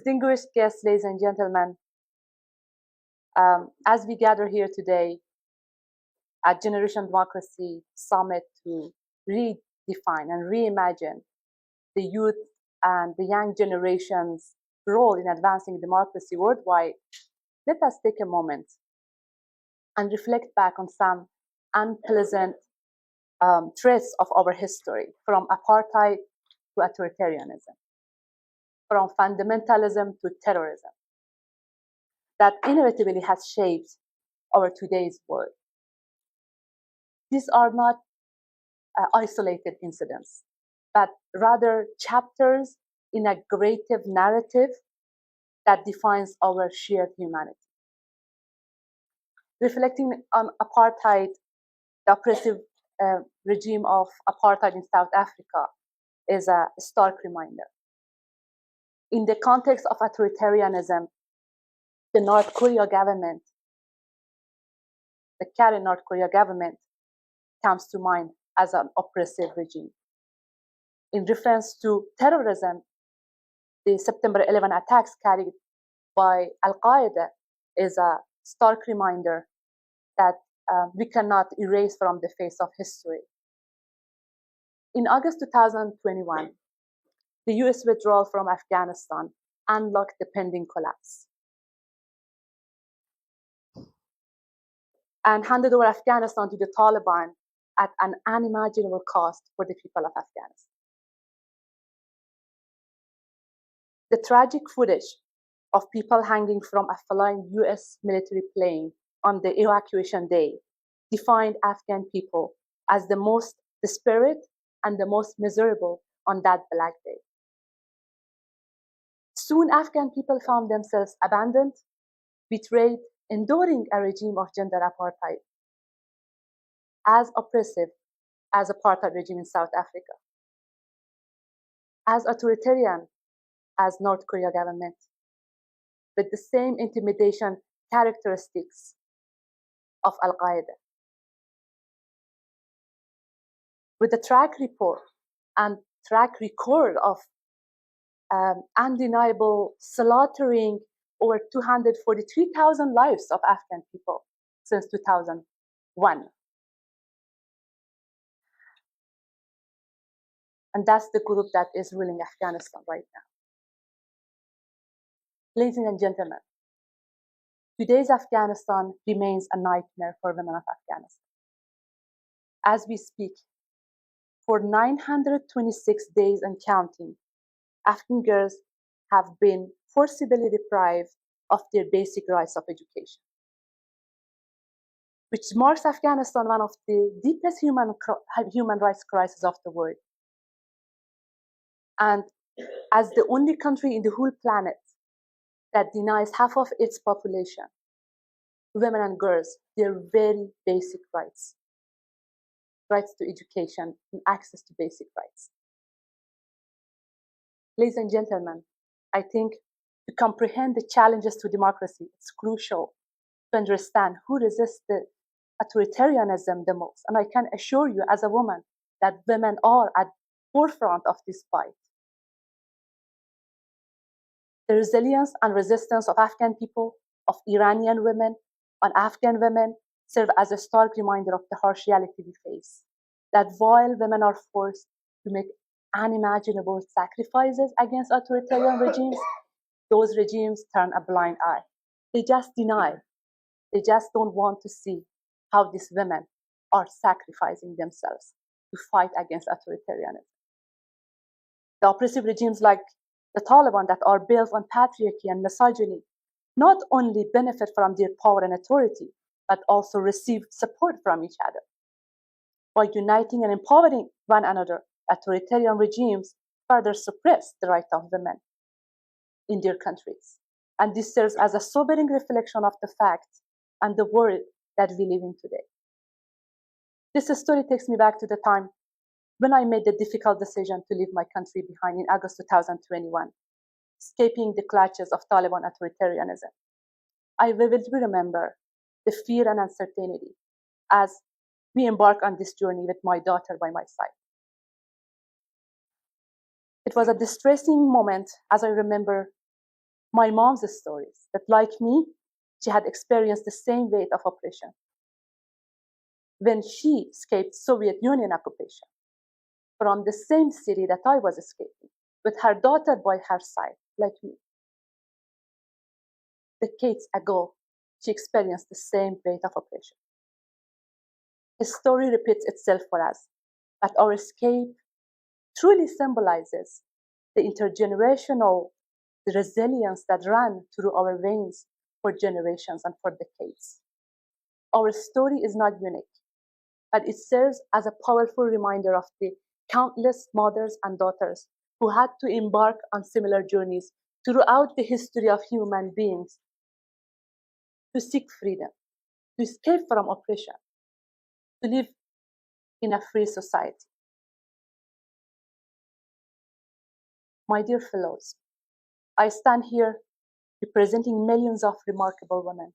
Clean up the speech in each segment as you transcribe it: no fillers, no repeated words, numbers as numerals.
Distinguished guests, ladies and gentlemen, as we gather here today at Generation Democracy Summit to redefine and reimagine the youth and the young generation's role in advancing democracy worldwide, let us take a moment and reflect back on some unpleasant traits of our history, from apartheid to authoritarianism, from fundamentalism to terrorism, that inevitably has shaped our today's world. These are not isolated incidents, but rather chapters in a greater narrative that defines our shared humanity. Reflecting on apartheid, the oppressive regime of apartheid in South Africa is a stark reminder. In the context of authoritarianism, the North Korea government, the current North Korea government, comes to mind as an oppressive regime. In reference to terrorism, the September 11 attacks carried by Al-Qaeda is a stark reminder that we cannot erase from the face of history. In August 2021, the US withdrawal from Afghanistan unlocked the pending collapse and handed over Afghanistan to the Taliban at an unimaginable cost for the people of Afghanistan. The tragic footage of people hanging from a flying US military plane on the evacuation day defined Afghan people as the most desperate and the most miserable on that black day. Soon, Afghan people found themselves abandoned, betrayed, enduring a regime of gender apartheid, as oppressive as apartheid regime in South Africa, as authoritarian as North Korea government, with the same intimidation characteristics of Al-Qaeda. With the track record of undeniable slaughtering over 243,000 lives of Afghan people since 2001. And that's the group that is ruling Afghanistan right now. Ladies and gentlemen, today's Afghanistan remains a nightmare for women of Afghanistan. As we speak, for 926 days and counting, Afghan girls have been forcibly deprived of their basic rights of education, which marks Afghanistan one of the deepest human rights crises of the world. And as the only country in the whole planet that denies half of its population, women and girls, their very basic rights to education and access to basic rights. Ladies and gentlemen, I think to comprehend the challenges to democracy, it's crucial to understand who resisted authoritarianism the most. And I can assure you as a woman that women are at the forefront of this fight. The resilience and resistance of Afghan people, of Iranian women, and Afghan women serve as a stark reminder of the harsh reality we face. That while women are forced to make unimaginable sacrifices against authoritarian regimes, those regimes turn a blind eye. They just deny. They just don't want to see how these women are sacrificing themselves to fight against authoritarianism. The oppressive regimes like the Taliban that are built on patriarchy and misogyny not only benefit from their power and authority, but also receive support from each other. By uniting and empowering one another, authoritarian regimes further suppress the rights of women in their countries. And this serves as a sobering reflection of the facts and the world that we live in today. This story takes me back to the time when I made the difficult decision to leave my country behind in August 2021, escaping the clutches of Taliban authoritarianism. I vividly remember the fear and uncertainty as we embark on this journey with my daughter by my side. It was a distressing moment as I remember my mom's stories, that like me, she had experienced the same weight of oppression when she escaped Soviet Union occupation from the same city that I was escaping, with her daughter by her side, like me. Decades ago, she experienced the same weight of oppression. His story repeats itself for us, but our escape truly symbolizes the intergenerational resilience that ran through our veins for generations and for decades. Our story is not unique, but it serves as a powerful reminder of the countless mothers and daughters who had to embark on similar journeys throughout the history of human beings to seek freedom, to escape from oppression, to live in a free society. My dear fellows, I stand here representing millions of remarkable women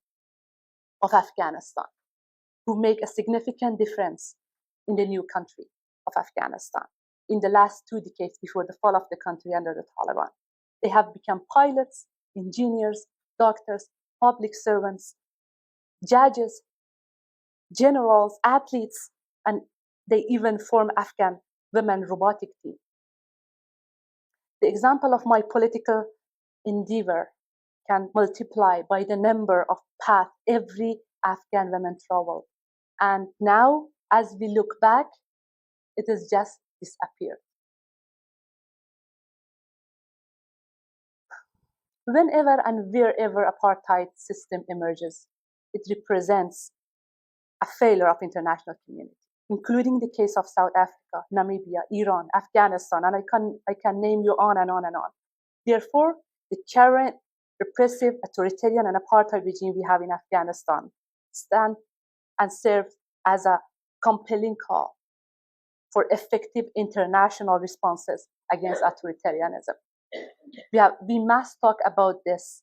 of Afghanistan who make a significant difference in the new country of Afghanistan in the last 2 decades before the fall of the country under the Taliban. They have become pilots, engineers, doctors, public servants, judges, generals, athletes, and they even form Afghan women robotic team. The example of my political endeavor can multiply by the number of paths every Afghan woman traveled. And now, as we look back, it has just disappeared. Whenever and wherever apartheid system emerges, it represents a failure of international community, including the case of South Africa, Namibia, Iran, Afghanistan, and I can name you on and on and on. Therefore, the current repressive, authoritarian, and apartheid regime we have in Afghanistan stand and serve as a compelling call for effective international responses against authoritarianism. We must talk about this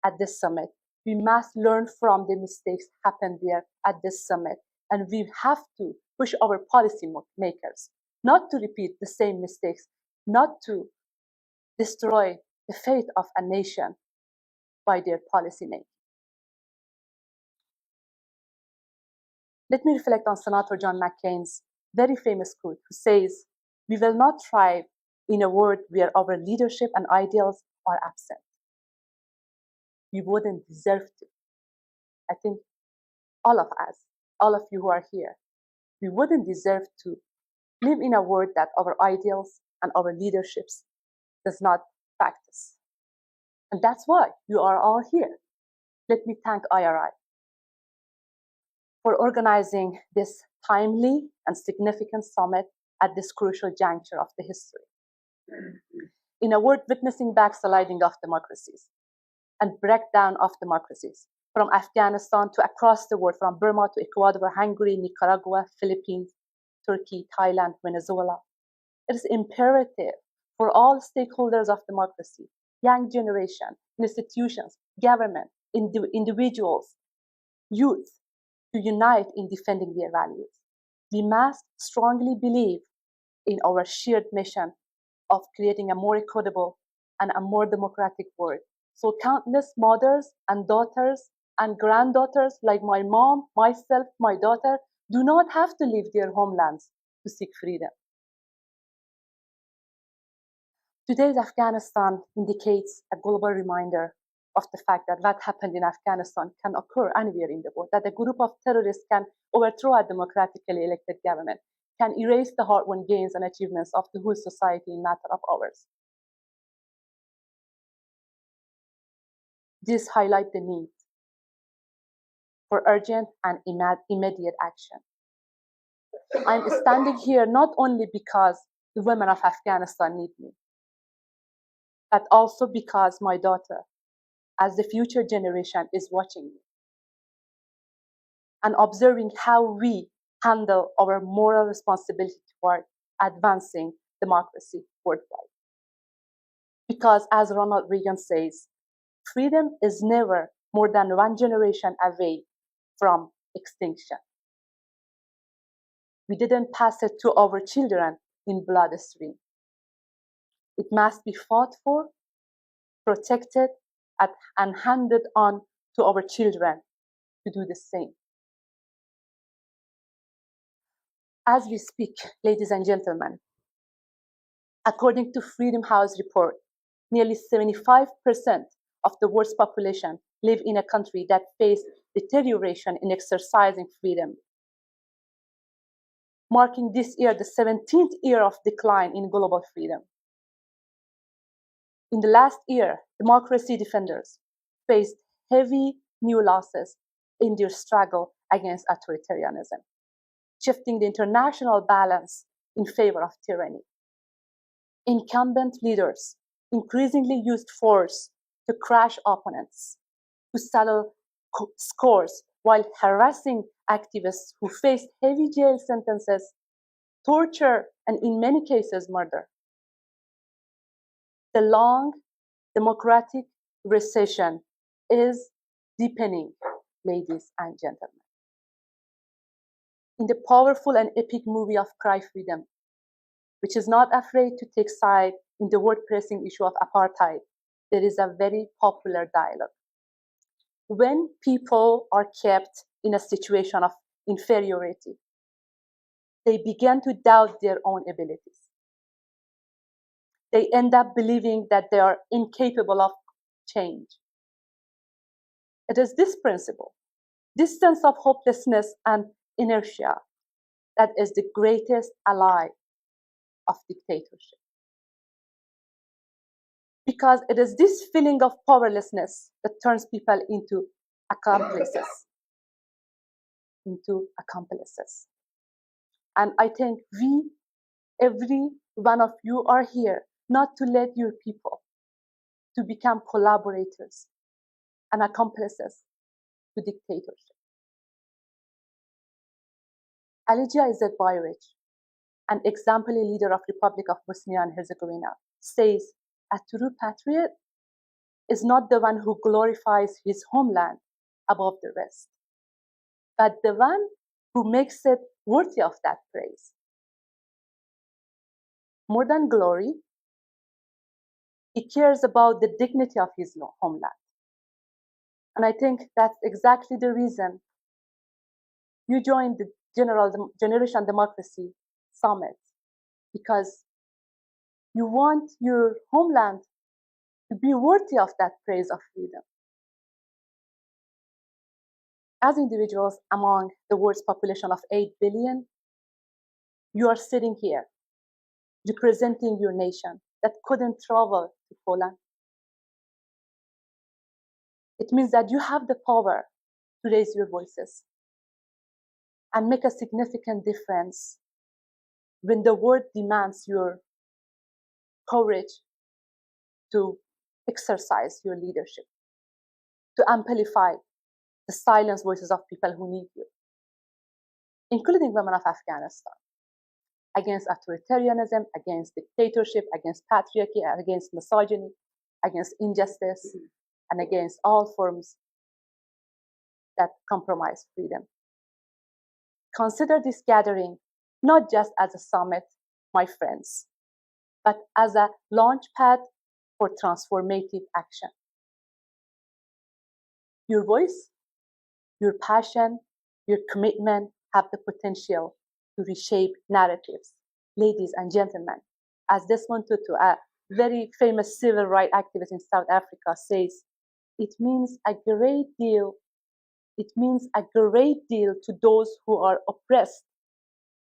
at this summit. We must learn from the mistakes happened there at this summit. And we have to push our policy makers not to repeat the same mistakes, not to destroy the fate of a nation by their policy making. Let me reflect on Senator John McCain's very famous quote, who says, "We will not thrive in a world where our leadership and ideals are absent." We wouldn't deserve to. I think all of us, all of you who are here, we wouldn't deserve to live in a world that our ideals and our leaderships does not practice. And that's why you are all here. Let me thank IRI for organizing this timely and significant summit at this crucial juncture of the history. In a world witnessing backsliding of democracies and breakdown of democracies, from Afghanistan to across the world, from Burma to Ecuador, Hungary, Nicaragua, Philippines, Turkey, Thailand, Venezuela, it is imperative for all stakeholders of democracy, young generation, institutions, government, individuals, youth, to unite in defending their values. We must strongly believe in our shared mission of creating a more equitable and a more democratic world. So countless mothers and daughters and granddaughters like my mom, myself, my daughter, do not have to leave their homelands to seek freedom. Today's Afghanistan indicates a global reminder of the fact that what happened in Afghanistan can occur anywhere in the world, that a group of terrorists can overthrow a democratically elected government, can erase the hard-won gains and achievements of the whole society in a matter of hours. This highlights the need for urgent and immediate action. I'm standing here not only because the women of Afghanistan need me, but also because my daughter, as the future generation, is watching me and observing how we handle our moral responsibility toward advancing democracy worldwide. Because as Ronald Reagan says, freedom is never more than one generation away from extinction. We didn't pass it to our children in bloodstream. It must be fought for, protected, and hand it on to our children to do the same. As we speak, ladies and gentlemen, according to Freedom House report, nearly 75% of the world's population live in a country that face deterioration in exercising freedom, marking this year the 17th year of decline in global freedom. In the last year, democracy defenders faced heavy new losses in their struggle against authoritarianism, shifting the international balance in favor of tyranny. Incumbent leaders increasingly used force to crush opponents, to settle scores, while harassing activists who faced heavy jail sentences, torture, and in many cases, murder. The long democratic recession is deepening, ladies and gentlemen. In the powerful and epic movie of Cry Freedom, which is not afraid to take side in the word-pressing issue of apartheid, there is a very popular dialogue. When people are kept in a situation of inferiority, they begin to doubt their own abilities. They end up believing that they are incapable of change. It is this principle, this sense of hopelessness and inertia, that is the greatest ally of dictatorship. Because it is this feeling of powerlessness that turns people into accomplices. And I think every one of you are here not to let your people to become collaborators and accomplices to dictatorship. Alija Izetbegovic, an exemplary leader of Republic of Bosnia and Herzegovina, says a true patriot is not the one who glorifies his homeland above the rest, but the one who makes it worthy of that praise. More than glory, he cares about the dignity of his homeland. And I think that's exactly the reason you joined the Generation Democracy Summit, because you want your homeland to be worthy of that praise of freedom. As individuals among the world's population of 8 billion, you are sitting here representing your nation that couldn't travel to Poland. It means that you have the power to raise your voices and make a significant difference when the world demands your courage to exercise your leadership, to amplify the silenced voices of people who need you, including women of Afghanistan, against authoritarianism, against dictatorship, against patriarchy, against misogyny, against injustice, and against all forms that compromise freedom. Consider this gathering not just as a summit, my friends, but as a launchpad for transformative action. Your voice, your passion, your commitment have the potential to reshape narratives. Ladies and gentlemen, as Desmond Tutu, a very famous civil rights activist in South Africa, says, it means a great deal to those who are oppressed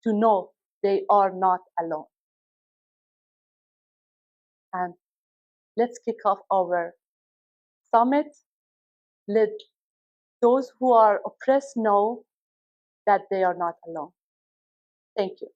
to know they are not alone. And let's kick off our summit. Let those who are oppressed know that they are not alone. Thank you.